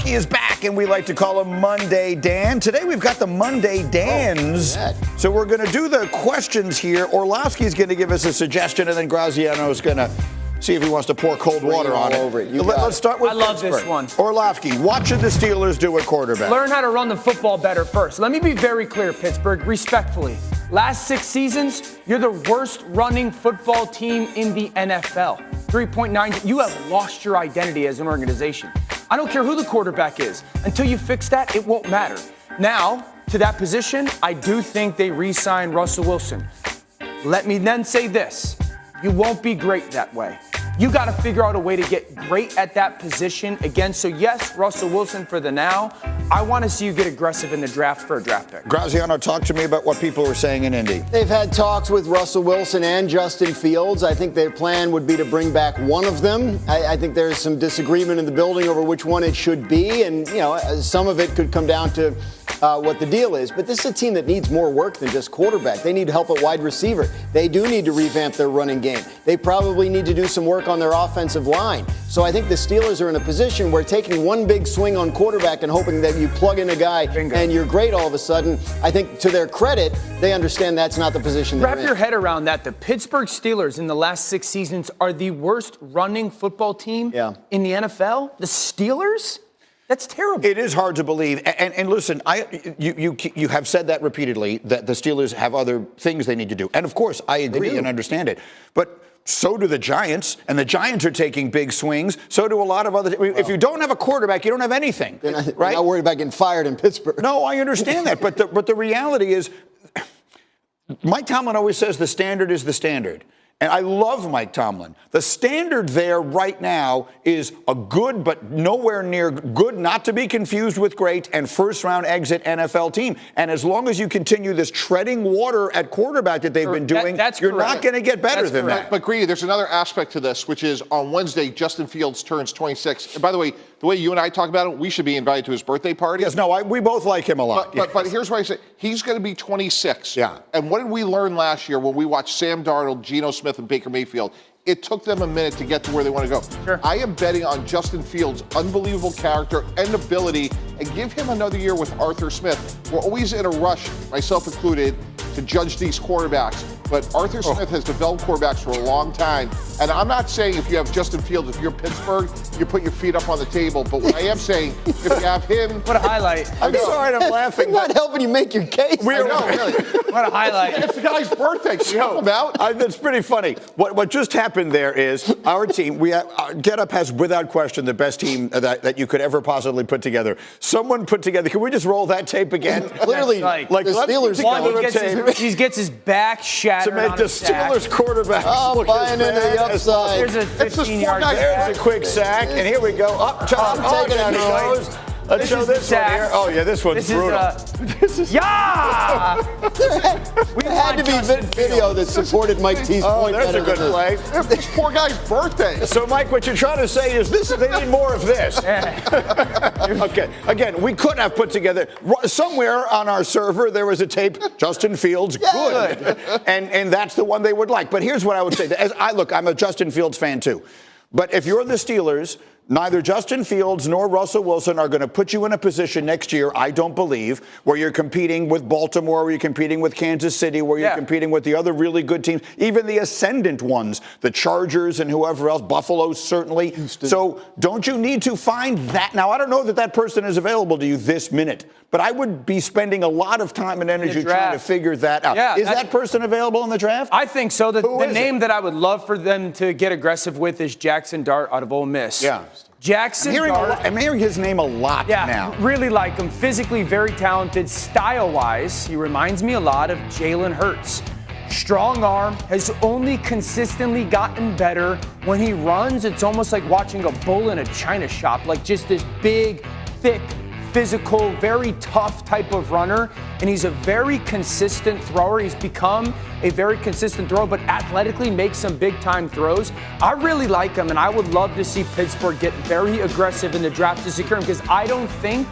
Orlowski is back, and we like to call him Monday Dan. Today we've got the Monday Dans. So we're going to do the questions here. Orlowski's going to give us a suggestion, and then Graziano is going to see if he wants to pour cold water on it. Let's start with Pittsburgh. Pittsburgh. This one. Orlowski, what should the Steelers do at quarterback? Learn how to run the football better first. Let me be very clear, Pittsburgh, respectfully. Last 6 seasons, you're the worst running football team in the NFL. 3.9. You have lost your identity as an organization. I don't care who the quarterback is. Until you fix that, it won't matter. Now, to that position, I do think they re-sign Russell Wilson. Let me then say this. You won't be great that way. You got to figure out a way to get great at that position again. So, yes, Russell Wilson for the now. I want to see you get aggressive in the draft for a draft pick. Graziano, talk to me about what people are saying in Indy. They've had talks with Russell Wilson and Justin Fields. I think their plan would be to bring back one of them. I think there's some disagreement in the building over which one it should be. And, you know, some of it could come down to what the deal is. But this is a team that needs more work than just quarterback. They need help at wide receiver. They do need to revamp their running game. They probably need to do some work on their offensive line. So I think the Steelers are in a position where taking one big swing on quarterback and hoping that you plug in a guy and you're great all of a sudden, I think to their credit, they understand that's not the position they're in. Wrap your head around that. The Pittsburgh Steelers in the last 6 seasons are the worst running football team in the NFL. The Steelers? That's terrible. It is hard to believe. And listen, you have said that repeatedly, that the Steelers have other things they need to do. And, of course, I agree and understand it. But so do the Giants, and the Giants are taking big swings. So do a lot of other. If you don't have a quarterback, you don't have anything. They're not worried about getting fired in Pittsburgh. No, I understand that. But the reality is, Mike Tomlin always says the standard is the standard. And I love Mike Tomlin. The standard there right now is a good, but nowhere near good, not to be confused with great, and first-round exit NFL team. And as long as you continue this treading water at quarterback that they've been doing, you're not going to get better than that. But Greedy, there's another aspect to this, which is on Wednesday, Justin Fields turns 26. And by the way you and I talk about it, we should be invited to his birthday party. Yes, no, we both like him a lot. But here's what I say. He's going to be 26. Yeah. And what did we learn last year when we watched Sam Darnold, Geno Smith, and Baker Mayfield? It took them a minute to get to where they want to go. Sure. I am betting on Justin Fields' unbelievable character and ability, and give him another year with Arthur Smith. We're always in a rush, myself included, to judge these quarterbacks. But Arthur Smith has developed quarterbacks for a long time. And I'm not saying if you have Justin Fields, if you're Pittsburgh, you put your feet up on the table. But what I am saying, if you have him... What a highlight. I'm sorry I'm laughing. I'm not helping you make your case. I know, really. What a highlight. It's the guy's birthday. Can you help him out? That's pretty funny. What just happened there is our team, Get Up has without question the best team that you could ever possibly put together. Someone put together, can we just roll that tape again? Clearly, like the Steelers he gets his back shattered to make the Steelers quarterback look buying into the upside. There's a 15-yard There's a quick sack, and here we go. Up, taking it out. Let's show this one here. Oh, yeah, this one's brutal. Yeah! We had to be video that supported Mike T's point. That's a good play. This poor guy's birthday. So, Mike, what you're trying to say is they need more of this. Okay. Again, we could have put together, somewhere on our server, there was a tape, Justin Fields, good. And that's the one they would like. But here's what I would say. I'm a Justin Fields fan, too. But if you're the Steelers, neither Justin Fields nor Russell Wilson are going to put you in a position next year, I don't believe, where you're competing with Baltimore, where you're competing with Kansas City, where you're competing with the other really good teams, even the ascendant ones, the Chargers and whoever else, Buffalo certainly. Houston. So don't you need to find that? Now, I don't know that person is available to you this minute, but I would be spending a lot of time and energy trying to figure that out. Yeah, is that person available in the draft? I think so. The name that I would love for them to get aggressive with is Jackson Dart out of Ole Miss. Yeah. Jackson Dart. I'm hearing his name a lot now. Really like him. Physically very talented. Style-wise, he reminds me a lot of Jalen Hurts. Strong arm, has only consistently gotten better. When he runs, it's almost like watching a bull in a china shop. Like just this big, thick, physical, very tough type of runner, and he's a very consistent thrower. He's become a very consistent thrower, but athletically makes some big-time throws. I really like him, and I would love to see Pittsburgh get very aggressive in the draft to secure him, because I don't think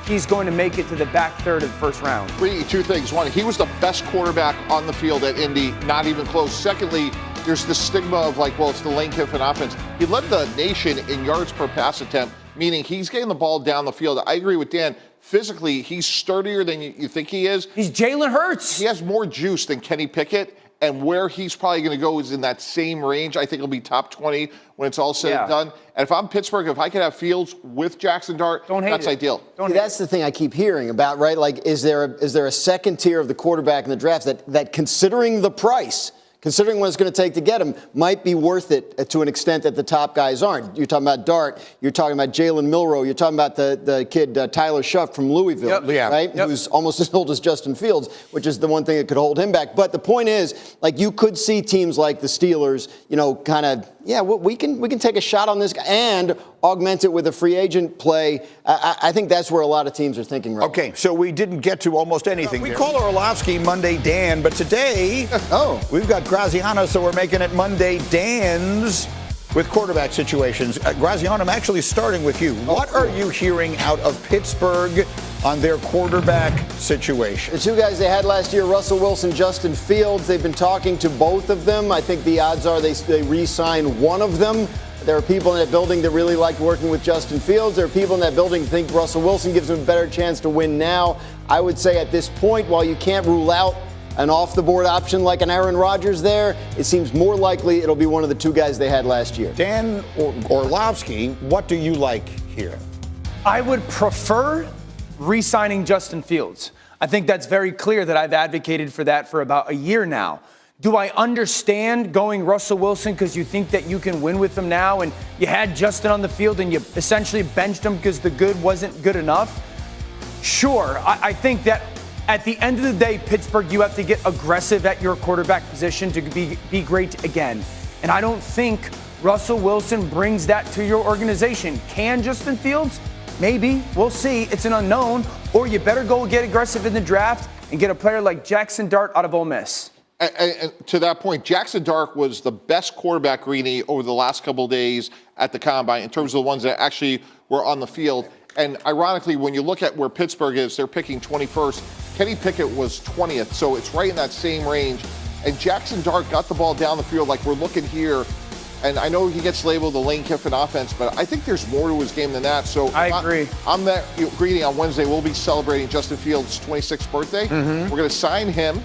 he's going to make it to the back third of the first round. Two things. One, he was the best quarterback on the field at Indy, not even close. Secondly, there's this stigma of it's the Lane Kiffin offense. He led the nation in yards per pass attempt meaning he's getting the ball down the field. I agree with Dan. Physically, he's sturdier than you think he is. He's Jalen Hurts. He has more juice than Kenny Pickett, and where he's probably going to go is in that same range. I think he'll be top 20 when it's all said and done. And if I'm Pittsburgh, if I could have Fields with Jackson Dart, that's ideal. That's the thing I keep hearing about, right? Like, is there a second tier of the quarterback in the draft that considering the price, considering what it's going to take to get him, might be worth it to an extent that the top guys aren't? You're talking about Dart. You're talking about Jalen Milroe. You're talking about the kid Tyler Shuff from Louisville, right? Who's almost as old as Justin Fields, which is the one thing that could hold him back. But the point is, like, you could see teams like the Steelers, kind of, we can take a shot on this guy and augment it with a free agent play. I think that's where a lot of teams are thinking right now. Okay, so we didn't get to almost anything. We call Orlovsky Monday Dan, but today we've got Graziano, so we're making it Monday Dan's with quarterback situations. Graziano, I'm actually starting with you. What are you hearing out of Pittsburgh on their quarterback situation? The two guys they had last year, Russell Wilson, Justin Fields, they've been talking to both of them. I think the odds are they re-sign one of them. There are people in that building that really liked working with Justin Fields. There are people in that building that think Russell Wilson gives them a better chance to win now. I would say at this point, while you can't rule out an off-the-board option like an Aaron Rodgers there, it seems more likely it'll be one of the two guys they had last year. Dan Orlovsky, what do you like here? I would prefer re-signing Justin Fields. I think that's very clear that I've advocated for that for about a year now. Do I understand going Russell Wilson because you think that you can win with him now and you had Justin on the field and you essentially benched him because the good wasn't good enough? Sure. I think that at the end of the day, Pittsburgh, you have to get aggressive at your quarterback position to be great again. And I don't think Russell Wilson brings that to your organization. Can Justin Fields? Maybe. We'll see. It's an unknown. Or you better go get aggressive in the draft and get a player like Jackson Dart out of Ole Miss. And to that point, Jackson Dart was the best quarterback, Greeny, over the last couple of days at the Combine in terms of the ones that actually were on the field. And ironically, when you look at where Pittsburgh is, they're picking 21st. Kenny Pickett was 20th, so it's right in that same range. And Jackson Dart got the ball down the field like we're looking here. And I know he gets labeled the Lane Kiffin offense, but I think there's more to his game than that. So I agree. I'm that Greeny on Wednesday. We'll be celebrating Justin Fields' 26th birthday. We're going to sign him.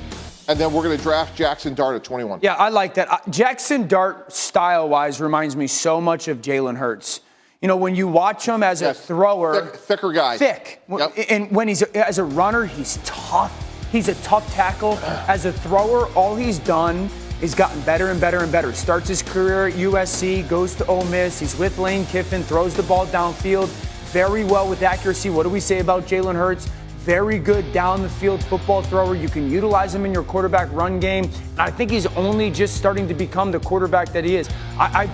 And then we're going to draft Jackson Dart at 21. Yeah, I like that. Jackson Dart, style-wise, reminds me so much of Jalen Hurts. You know, when you watch him as a thrower. Thicker guy. Thick. Yep. And when he's as a runner, he's tough. He's a tough tackle. As a thrower, all he's done is gotten better and better and better. Starts his career at USC, goes to Ole Miss. He's with Lane Kiffin, throws the ball downfield very well with accuracy. What do we say about Jalen Hurts? Very good down the field football thrower. You can utilize him in your quarterback run game. And I think he's only just starting to become the quarterback that he is. I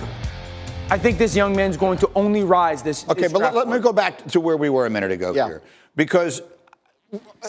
think this young man's going to only rise this. Okay, but let me go back to where we were a minute ago here. Because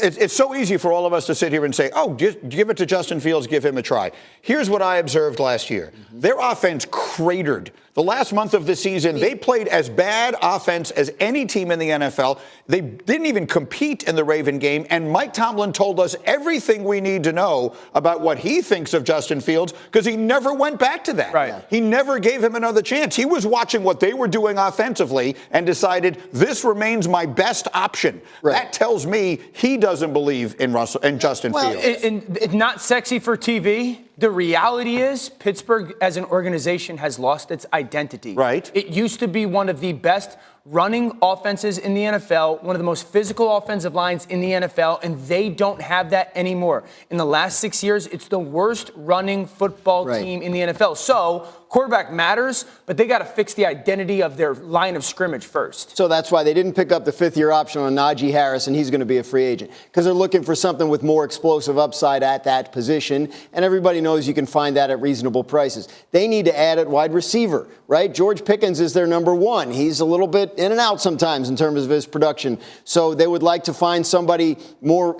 it's so easy for all of us to sit here and say, oh, just give it to Justin Fields, give him a try. Here's what I observed last year. Their offense cratered. The last month of the season, they played as bad offense as any team in the NFL. They didn't even compete in the Raven game. And Mike Tomlin told us everything we need to know about what he thinks of Justin Fields because he never went back to that. Right. He never gave him another chance. He was watching what they were doing offensively and decided this remains my best option. Right. That tells me he doesn't believe in Russell and Justin Fields. It's not sexy for TV. The reality is Pittsburgh as an organization has lost its identity. Right. It used to be one of the best running offenses in the NFL, one of the most physical offensive lines in the NFL, and they don't have that anymore. In the last 6 years, it's the worst running football team in the NFL. So quarterback matters, but they got to fix the identity of their line of scrimmage first. So that's why they didn't pick up the fifth-year option on Najee Harris, and he's going to be a free agent because they're looking for something with more explosive upside at that position, and everybody knows you can find that at reasonable prices. They need to add at wide receiver, right? George Pickens is their number one. He's a little bit in and out sometimes in terms of his production. So they would like to find somebody more,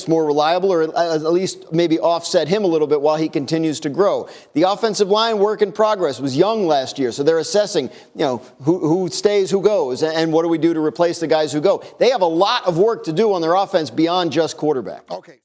more reliable, or at least maybe offset him a little bit while he continues to grow. The offensive line, work in progress, was young last year. So they're assessing, who stays, who goes, and what do we do to replace the guys who go. They have a lot of work to do on their offense beyond just quarterback. Okay.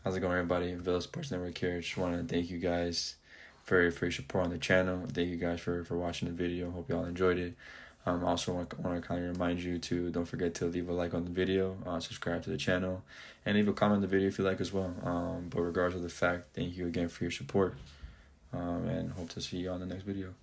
How's it going, everybody? Villa Sports Network here. Just want to thank you guys for your support on the channel. Thank you guys for watching the video. Hope y'all enjoyed it. Also want to kind of remind you to don't forget to leave a like on the video, subscribe to the channel, and leave a comment on the video if you like as well. But regardless of the fact, thank you again for your support, and hope to see you on the next video.